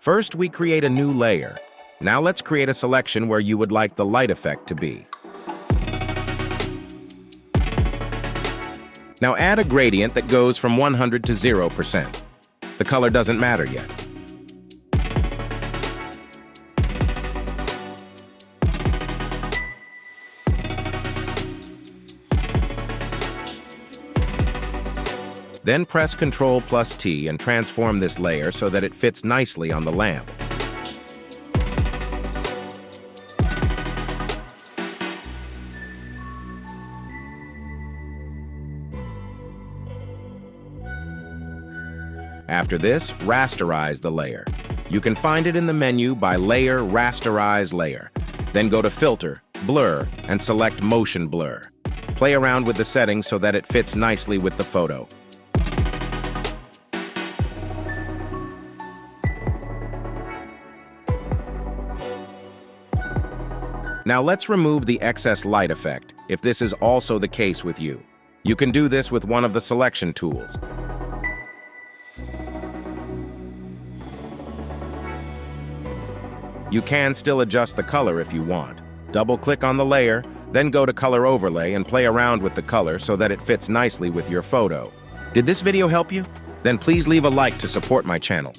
First, we create a new layer. Now let's create a selection where you would like the light effect to be. Now add a gradient that goes from 100 to 0%. The color doesn't matter yet. Then press Ctrl+T and transform this layer so that it fits nicely on the lamp. After this, rasterize the layer. You can find it in the menu by Layer, Rasterize Layer. Then go to Filter, Blur, and select Motion Blur. Play around with the settings so that it fits nicely with the photo. Now let's remove the excess light effect, if this is also the case with you. You can do this with one of the selection tools. You can still adjust the color if you want. Double-click on the layer, then go to Color Overlay and play around with the color so that it fits nicely with your photo. Did this video help you? Then please leave a like to support my channel.